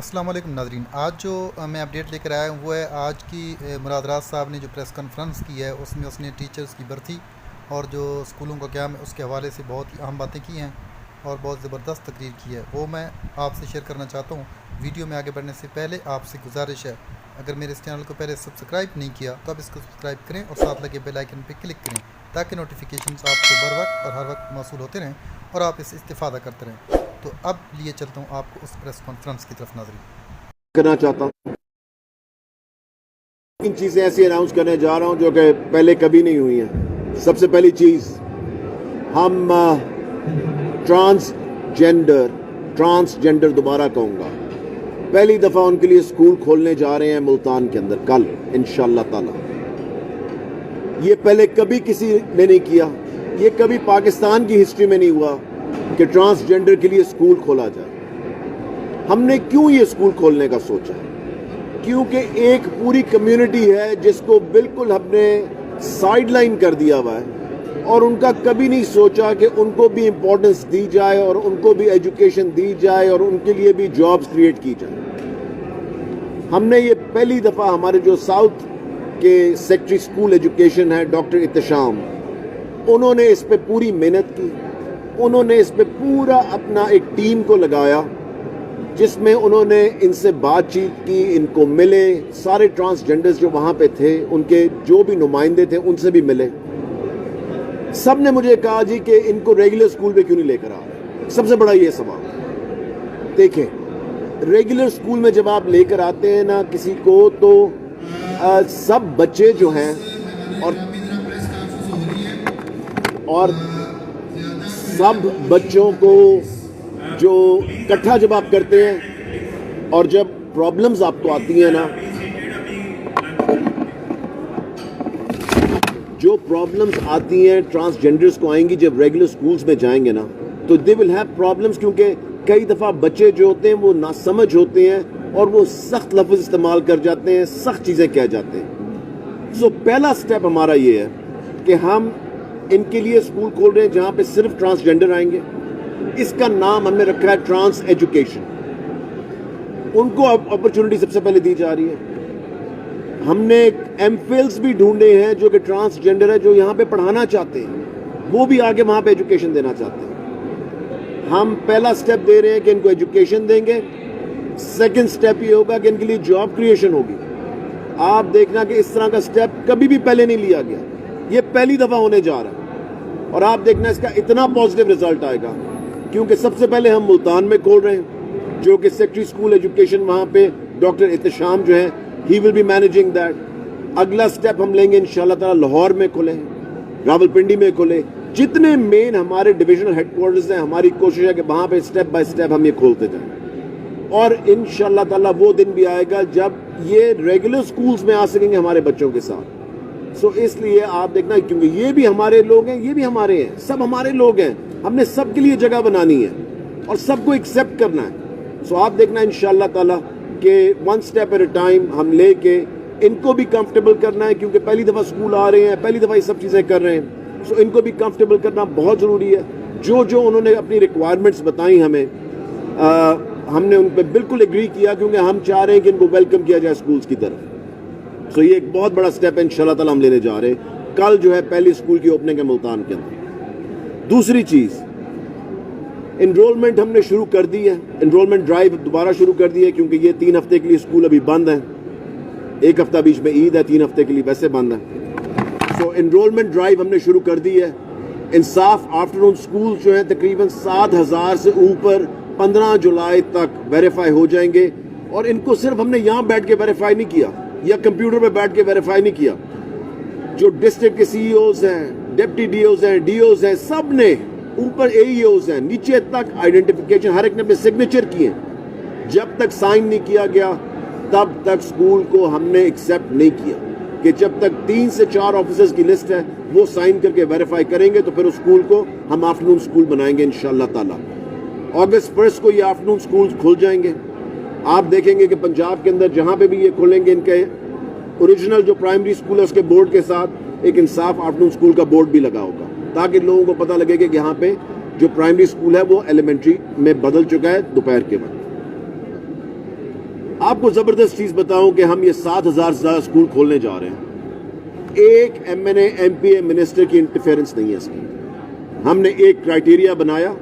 السلام علیکم ناظرین، آج جو میں اپڈیٹ لے کر آیا ہوں وہ ہے آج کی مراد راز صاحب نے جو پریس کانفرنس کی ہے اس میں اس نے ٹیچرز کی بھرتی اور جو اسکولوں کا قیام ہے اس کے حوالے سے بہت ہی اہم باتیں کی ہیں اور بہت زبردست تقریر کی ہے، وہ میں آپ سے شیئر کرنا چاہتا ہوں۔ ویڈیو میں آگے بڑھنے سے پہلے آپ سے گزارش ہے، اگر میرے اس چینل کو پہلے سبسکرائب نہیں کیا تو آپ اس کو سبسکرائب کریں اور ساتھ لگے بیل آئیکن پہ کلک کریں تاکہ نوٹیفیکیشنز آپ کو بر وقت اور ہر وقت موصول ہوتے رہیں اور آپ اس استفادہ کرتے رہیں۔ تو اب لیے چلتا ہوں آپ کو اس پریس کانفرنس کی طرف ناظرین۔ کرنا چاہتا ہوں تین چیزیں ایسی اناؤنس کرنے جا رہا ہوں جو کہ پہلے کبھی نہیں ہوئی ہیں۔ سب سے پہلی چیز، ہم ٹرانسجنڈر دوبارہ کہوں گا، پہلی دفعہ ان کے لیے اسکول کھولنے جا رہے ہیں ملتان کے اندر کل انشاءاللہ تعالی۔ یہ پہلے کبھی کسی نے نہیں کیا، یہ کبھی پاکستان کی ہسٹری میں نہیں ہوا کہ ٹرانسجنڈر کے لیے اسکول کھولا جائے۔ ہم نے کیوں یہ اسکول کھولنے کا سوچا؟ کیونکہ ایک پوری کمیونٹی ہے جس کو بالکل ہم نے سائیڈ لائن کر دیا ہوا ہے اور ان کا کبھی نہیں سوچا کہ ان کو بھی امپورٹنس دی جائے اور ان کو بھی ایجوکیشن دی جائے اور ان کے لیے بھی جابز کریٹ کی جائے۔ ہم نے یہ پہلی دفعہ ہمارے جو ساؤتھ کے سیکٹری اسکول ایجوکیشن ہے ڈاکٹر اتشام، انہوں نے اس پہ پوری محنت کی، انہوں نے اس پہ پورا اپنا ایک ٹیم کو لگایا جس میں انہوں نے ان سے بات چیت کی، ان کو ملے، سارے ٹرانسجنڈرز جو وہاں پہ تھے ان کے جو بھی نمائندے تھے ان سے بھی ملے۔ سب نے مجھے کہا جی کہ ان کو ریگولر اسکول پہ کیوں نہیں لے کر آ رہے؟ سب سے بڑا یہ سوال۔ دیکھیں، ریگولر اسکول میں جب آپ لے کر آتے ہیں نا کسی کو تو سب بچے جو ہیں اور سب بچوں کو جو اکٹھا جب آپ کرتے ہیں اور جب پرابلمز آپ کو آتی ہیں نا، جو پرابلمز آتی ہیں ٹرانسجنڈرز کو آئیں گی جب ریگولر سکولز میں جائیں گے نا تو دے ول ہیو پرابلمز، کیونکہ کئی دفعہ بچے جو ہوتے ہیں وہ ناسمجھ ہوتے ہیں اور وہ سخت لفظ استعمال کر جاتے ہیں، سخت چیزیں کہہ جاتے ہیں۔ سو پہلا سٹیپ ہمارا یہ ہے کہ ہم ان کے لیے اسکول کھول رہے ہیں جہاں پہ صرف ٹرانسجنڈر آئیں گے۔ اس کا نام ہم نے رکھا ہے ٹرانس ایجوکیشن۔ ان کو اپرچونٹی سب سے پہلے دی جا رہی ہے۔ ہم نے ایم فلز بھی ڈھونڈے ہیں جو کہ ٹرانسجنڈر ہے، جو یہاں پہ پڑھانا چاہتے ہیں، وہ بھی آگے وہاں پہ ایجوکیشن دینا چاہتے ہیں۔ ہم پہلا سٹیپ دے رہے ہیں کہ ان کو ایجوکیشن دیں گے، سیکنڈ سٹیپ یہ ہوگا کہ ان کے لیے جاب کریشن ہوگی۔ آپ دیکھنا کہ اس طرح کا سٹیپ کبھی بھی پہلے نہیں لیا گیا، یہ پہلی دفعہ ہونے جا رہا ہے اور آپ دیکھنا اس کا اتنا پازیٹیو رزلٹ آئے گا، کیونکہ سب سے پہلے ہم ملتان میں کھول رہے ہیں جو کہ سیکٹری اسکول ایجوکیشن، وہاں پہ ڈاکٹر اتشام جو ہیں ہی ول بی مینیجنگ دیٹ۔ اگلا سٹیپ ہم لیں گے انشاءاللہ تعالی لاہور میں کھولیں، راولپنڈی میں کھولیں، جتنے مین ہمارے ڈویژنل ہیڈ کوارٹرز ہیں ہماری کوشش ہے کہ وہاں پہ سٹیپ بائی سٹیپ ہم یہ کھولتے جائیں اور انشاءاللہ تعالی وہ دن بھی آئے گا جب یہ ریگولر سکولز میں آ سکیں گے ہمارے بچوں کے ساتھ۔ سو اس لیے آپ دیکھنا، کیونکہ یہ بھی ہمارے لوگ ہیں، یہ بھی ہمارے ہیں، سب ہمارے لوگ ہیں، ہم نے سب کے لیے جگہ بنانی ہے اور سب کو ایکسیپٹ کرنا ہے۔ سو آپ دیکھنا انشاءاللہ تعالی کہ one step at a time ہم لے کے ان کو بھی کمفرٹیبل کرنا ہے، کیونکہ پہلی دفعہ اسکول آ رہے ہیں، پہلی دفعہ یہ سب چیزیں کر رہے ہیں، سو ان کو بھی کمفرٹیبل کرنا بہت ضروری ہے۔ جو جو انہوں نے اپنی ریکوائرمنٹس بتائیں ہمیں، ہم نے ان پہ بالکل ایگری کیا، کیونکہ ہم چاہ رہے ہیں کہ ان کو ویلکم کیا جائے اسکولز کی طرف۔ سو یہ ایک بہت بڑا سٹیپ ہے انشاءاللہ تعالی ہم لینے جا رہے ہیں۔ کل جو ہے پہلی اسکول کی اوپننگ ہے ملتان کے اندر۔ دوسری چیز، انرولمنٹ ہم نے شروع کر دی ہے، انرولمنٹ ڈرائیو دوبارہ شروع کر دی ہے، کیونکہ یہ 3 ہفتے کے لیے اسکول ابھی بند ہیں، 1 ہفتہ بیچ میں عید ہے، 3 ہفتے کے لیے ویسے بند ہے۔ سو انرولمنٹ ڈرائیو ہم نے شروع کر دی ہے۔ انصاف آفٹرنون اسکول جو ہیں تقریباً 7,000 سے اوپر 15 جولائی تک ویریفائی ہو جائیں گے، اور ان کو صرف ہم نے یہاں بیٹھ کے ویریفائی نہیں کیا یا کمپیوٹر پہ بیٹھ کے ویریفائی نہیں کیا، جو ڈسٹرکٹ کے سی ای اوز ہیں، ڈپٹی ڈی اوز ہیں، ڈی اوز ہیں، سب نے، اوپر اے ای اوز ہیں، نیچے تک آئیڈینٹیفیکیشن ہر ایک نے اپنے سگنیچر کیے۔ جب تک سائن نہیں کیا گیا تب تک اسکول کو ہم نے ایکسیپٹ نہیں کیا، کہ جب تک 3 سے 4 آفیسرز کی لسٹ ہے وہ سائن کر کے ویریفائی کریں گے تو پھر اس اسکول کو ہم آفٹرنون اسکول بنائیں گے انشاءاللہ تعالی۔ اگست 1 کو یہ آفٹرنون اسکولز کھل جائیں گے۔ آپ دیکھیں گے کہ پنجاب کے اندر جہاں پہ بھی یہ کھلیں گے، ان کے اوریجنل جو پرائمری اسکول ہے اس کے بورڈ کے ساتھ ایک انصاف آفٹرنون اسکول کا بورڈ بھی لگا ہوگا، تاکہ لوگوں کو پتہ لگے کہ یہاں پہ جو پرائمری اسکول ہے وہ ایلیمنٹری میں بدل چکا ہے دوپہر کے وقت۔ آپ کو زبردست چیز بتاؤں کہ ہم یہ 7,000 سے زیادہ اسکول کھولنے جا رہے ہیں. ایک MNA MPA منسٹر کی انٹرفیئرنس نہیں ہے اس کی. ہم نے ایک کرائٹیریا بنایا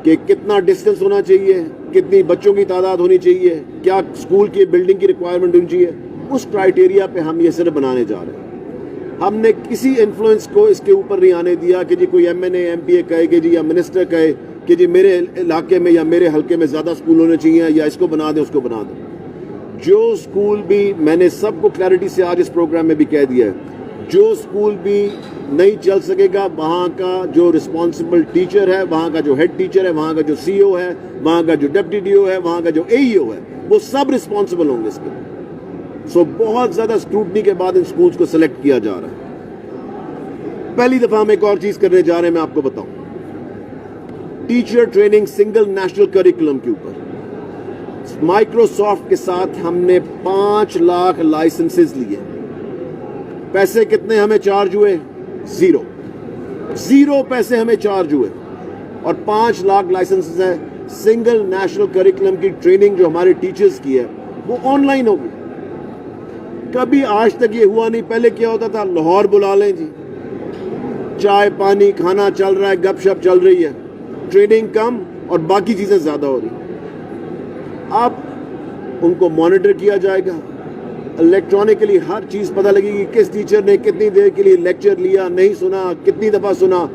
کہ کتنا ڈسٹنس ہونا چاہیے, کتنی بچوں کی تعداد ہونی چاہیے, کیا اسکول کی بلڈنگ کی ریکوائرمنٹ ہونی چاہیے. اس کرائٹیریا پہ ہم یہ صرف بنانے جا رہے ہیں. ہم نے کسی انفلوئنس کو اس کے اوپر نہیں آنے دیا کہ جی کوئی MNA MPA کہے کہ جی یا منسٹر کہے کہ جی میرے علاقے میں یا میرے حلقے میں زیادہ اسکول ہونے چاہیے یا اس کو بنا دیں اس کو بنا دیں. جو اسکول بھی, میں نے سب کو کلیئرٹی سے آج اس پروگرام میں بھی کہہ دیا ہے, جو اسکول بھی نہیں چل سکے گا وہاں کا جو رسپانسبل ٹیچر ہے, وہاں کا جو ہیڈ ٹیچر ہے, وہاں کا جو CO ہے, وہاں کا جو ڈپٹی DO ہے, وہاں کا جو AEO ہے, وہ سب رسپانسبل ہوں گے اس کے. سو بہت زیادہ اسکروٹنی کے بعد ان اسکولس کو سلیکٹ کیا جا رہا ہے. پہلی دفعہ ہم ایک اور چیز کرنے جا رہے ہیں, میں آپ کو بتاؤں. Teacher training single national curriculum کے اوپر مائکروسافٹ کے ساتھ ہم نے 5 لاکھ لائسنسز لیے. پیسے کتنے ہمیں چارج ہوئے؟ 0 پیسے ہمیں چارج ہوئے, اور 5 لاکھ لائسنسز ہیں. سنگل نیشنل کریکولم کی ٹریننگ جو ہمارے ٹیچرز کی ہے وہ آن لائن ہوگی. کبھی آج تک یہ ہوا نہیں. پہلے کیا ہوتا تھا, لاہور بلا لیں جی, چائے پانی کھانا چل رہا ہے, گپ شپ چل رہی ہے, ٹریننگ کم اور باقی چیزیں زیادہ ہو رہی. اب ان کو مانیٹر کیا جائے گا, الیکٹرانکلی ہر چیز پتہ لگے گی, کس ٹیچر نے کتنی دیر کے لیے لیکچر لیا, نہیں سنا, کتنی دفعہ سنا,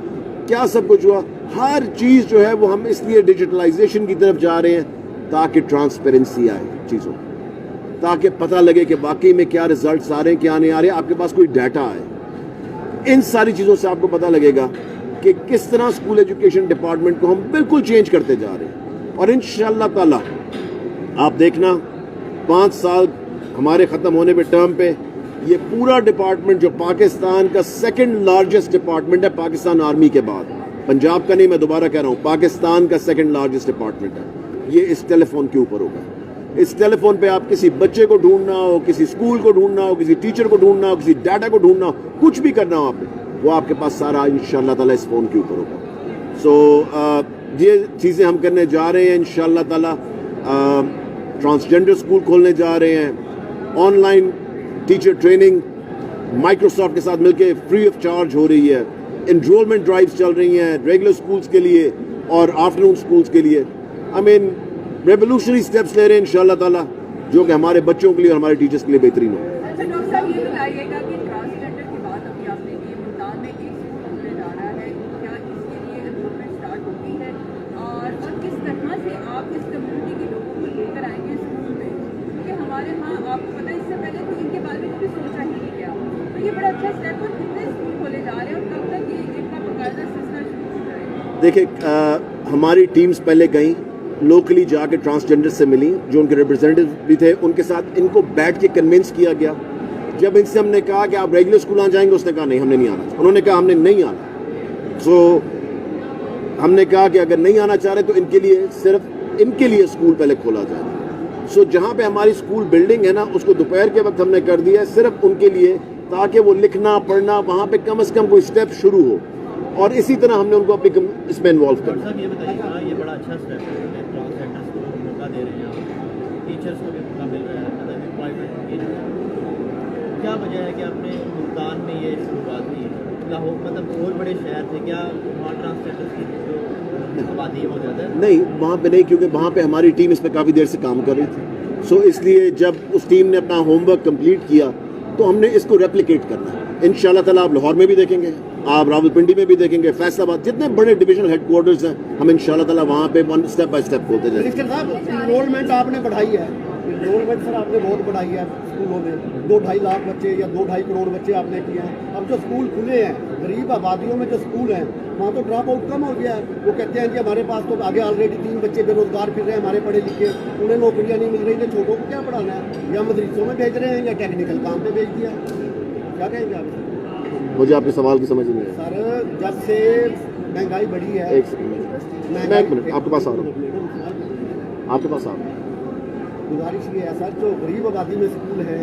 کیا سب کچھ ہوا. ہر چیز جو ہے وہ ہم اس لیے ڈیجیٹلائزیشن کی طرف جا رہے ہیں تاکہ ٹرانسپیرنسی آئے چیزوں, تاکہ پتہ لگے کہ واقعی میں کیا ریزلٹس آ رہے ہیں کیا نہیں آ رہے. آپ کے پاس کوئی ڈیٹا ہے, ان ساری چیزوں سے آپ کو پتہ لگے گا کہ کس طرح اسکول ایجوکیشن ڈپارٹمنٹ کو ہم بالکل چینج کرتے جا رہے ہیں. اور انشاءاللہ تعالی آپ دیکھنا 5 سال ہمارے ختم ہونے پہ ٹرم پہ یہ پورا ڈپارٹمنٹ جو پاکستان کا 2nd لارجسٹ ڈپارٹمنٹ ہے پاکستان آرمی کے بعد, پنجاب کا نہیں, میں دوبارہ کہہ رہا ہوں, پاکستان کا 2nd لارجسٹ ڈپارٹمنٹ ہے, یہ اس ٹیلی فون کے اوپر ہوگا. اس ٹیلی فون پہ آپ کسی بچے کو ڈھونڈنا ہو, کسی اسکول کو ڈھونڈنا ہو, کسی ٹیچر کو ڈھونڈنا ہو, کسی ڈاٹا کو ڈھونڈنا ہو, کچھ بھی کرنا ہو آپ نے, وہ آپ کے پاس سارا انشاءاللہ تعالی اس فون کے اوپر ہوگا. سو یہ چیزیں ہم کرنے جا رہے ہیں انشاءاللہ تعالی. ٹرانسجینڈر اسکول کھولنے جا رہے ہیں, on line teacher training Microsoft کے ساتھ مل کے فری آف چارج ہو رہی ہے. انرولمنٹ ڈرائیوز چل رہی ہیں ریگولر اسکولس کے لیے اور آفٹر نون اسکولس کے لیے. ریولیوشنری اسٹیپس لے رہے ہیں انشاءاللہ تعالی, جو کہ ہمارے بچوں کے لیے اور ہمارے ٹیچرس کے لیے بہترین ہو. ڈاکٹر صاحب یہ بتائیے گا کہ ٹرانسجینڈر کی بات ابھی آپ نے کی, ملتان میں ایک اسکول کھلنے جا رہا ہے, کیا اس کے لیے انرولمنٹ اسٹارٹ ہوتی ہے, اور کس طرح سے آپ اس کمیونٹی کے لوگوں کو لے کر آئیں گے اسکول میں, کیونکہ ہمارے ہاں آپ کو پتہ ہے اس سے پہلے تو ان کے بارے میں کبھی سوچا ہی نہیں گیا. تو یہ بڑا اچھا اسٹیپ ہے. کتنے اسکول کھولے جا رہے ہیں اور کب تک یہ ان کا باقاعدہ سلسلہ شروع ہو جائے گا؟ دیکھیں ہماری ٹیمز پہلے گئیں, لوکلی جا کے ٹرانسجینڈر سے ملی, جو ان کے ریپرزینٹیو بھی تھے, ان کے ساتھ ان کو بیٹھ کے کنونس کیا گیا. جب ان سے ہم نے کہا کہ آپ ریگولر اسکول آ جائیں گے, اس نے کہا نہیں ہم نے نہیں آنا. انہوں نے کہا ہم نے نہیں آنا. سو ہم نے کہا کہ اگر نہیں آنا چاہ رہے تو ان کے لیے صرف ان کے لیے اسکول پہلے کھولا جائے. سو جہاں پہ ہماری اسکول بلڈنگ ہے نا, اس کو دوپہر کے وقت ہم نے کر دیا ہے صرف ان کے لیے, تاکہ وہ لکھنا پڑھنا وہاں پہ کم از کم کوئی اسٹیپ شروع ہو, اور اسی طرح ہم نے ان کو اپنی اس میں انوالو کرنا. یہ بتائیے, یہ بڑا اچھا اسٹیپ ہے, ٹرانسجینڈرس کو موقع دے رہے ہیں, ٹیچرس کو بھی موقع مل رہا ہے, امپلائمنٹ کی. کیا وجہ ہے کہ آپ نے ملتان میں یہ شروعات کی؟ لاہور مطلب اور بڑے شہر تھے, کیا وہاں ٹرانسجینڈرس کی جو آبادی ہے وہ زیادہ ہے؟ نہیں, وہاں پہ نہیں, کیونکہ وہاں پہ ہماری ٹیم اس پہ کافی دیر سے کام کر رہی تھی. سو اس لیے جب اس ٹیم نے اپنا ہوم ورک کمپلیٹ کیا تو ہم نے اس کو ریپلیکیٹ کرنا ہے. انشاءاللہ تعالیٰ آپ لاہور میں بھی دیکھیں گے, آپ راولپنڈی میں بھی دیکھیں گے, فیصل آباد, جتنے بڑے ڈویژنل ہیڈ کوارٹرز ہیں, ہم انشاءاللہ تعالیٰ وہاں پہ اسٹیپ بائی اسٹیپ کھولتے جائیں. منسٹر صاحب انرولمنٹ آپ نے بڑھائی ہے, انرولمنٹ سر آپ نے بہت بڑھائی ہے اسکولوں میں, 2-2.5 لاکھ بچے یا 2-2.5 کروڑ بچے آپ نے کیے ہیں. اب جو اسکول کھلے ہیں غریب آبادیوں میں جو اسکول ہیں وہاں تو ڈراپ آؤٹ کم ہو گیا ہے. وہ کہتے ہیں کہ ہمارے پاس تو آگے آلریڈی 3 بچے بے روزگار پھر رہے ہیں ہمارے پڑھے لکھے, انہیں نوکریاں نہیں مل رہی, تو چھوٹوں کو کیا پڑھانا ہے, یا مدرسوں میں بھیج رہے ہیں یا ٹیکنیکل کام پہ بھیج دیا. کیا کہیں گے آپ؟ مجھے آپ کے سوال کی سمجھ نہیں آئی سر. جب سے مہنگائی بڑھی ہے, ایک سیکنڈ, میں ایک منٹ آپ کے پاس آ رہا ہوں, آپ کے پاس آ رہا ہوں. گزارش یہ ہے سر, جو غریب آبادی میں اسکول ہیں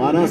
12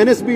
NSB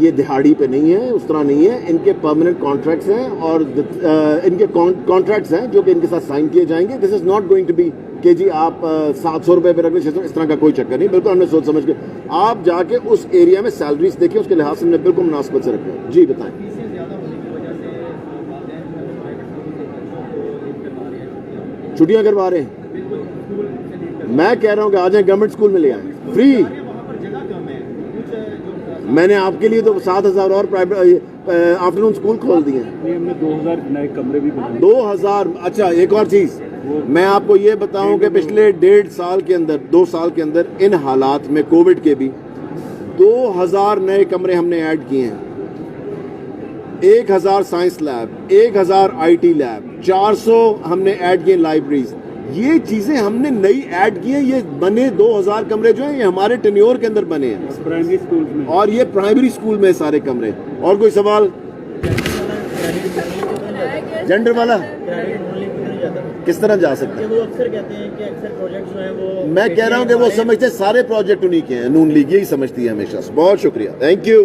یہ دہاڑی پہ نہیں ہے, اس طرح نہیں ہے, ان کے پرماننٹ کانٹریکٹس ہیں اور ان کے کانٹریکٹس ہیں جو کہ ان کے ساتھ سائن کیے جائیں گے. This is not going to be کہ جی آپ 700 روپے پہ رکھ لیں, اس طرح کا کوئی چکر نہیں. بالکل ہم نے سوچ سمجھ کے, آپ جا کے اس ایریا میں سیلریز دیکھیں, اس کے لحاظ سے ہم نے بالکل مناسبت سے رکھا ہے. جی بتائیں. فیسیں زیادہ ہونے کی وجہ سے والدین جو ہے پرائیویٹ اسکول سے بچوں کو لیو کروا رہے ہیں. چھٹیاں کروا رہے ہیں. بالکل اسکول سے لیو کروا میں کہہ رہا ہوں کہ آ جائیں گورنمنٹ اسکول میں لے آئیں فری. رہے ہیں. وہاں پر جگہ کم ہے. کچھ جو میں نے آپ کے لیے تو 7,000 اور پرائیویٹ آفٹر نون اسکول کھول دیے ہیں. ہم نے 2000 نئے کمرے بھی بنائے. 2000. اچھا ایک اور چیز میں آپ کو یہ بتاؤں کہ پچھلے 1.5 سال کے اندر 2 سال کے اندر ان حالات میں کووڈ کے بھی 2000 نئے کمرے ہم نے ایڈ کیے ہیں. 1000 science lab, 1000 I T lab, 400 ہم نے ایڈ کیے لائبریریز. یہ چیزیں ہم نے نئی ایڈ کی ہیں. یہ بنے 2000 کمرے جو ہیں یہ ہمارے ٹینیور کے اندر بنے ہیں پرائمری اسکول میں, اور یہ پرائمری اسکول میں سارے کمرے. اور کوئی سوال جینڈر والا کس طرح جا سکتے ہیں؟ وہ اکثر کہتے ہیں کہ اکثر پروجیکٹس جو ہیں وہ میں کہہ رہا ہوں کہ وہ سمجھتے سارے پروجیکٹ انہیں کے ہیں. نون لیگ یہی سمجھتی ہے ہمیشہ. بہت شکریہ, تھینک یو.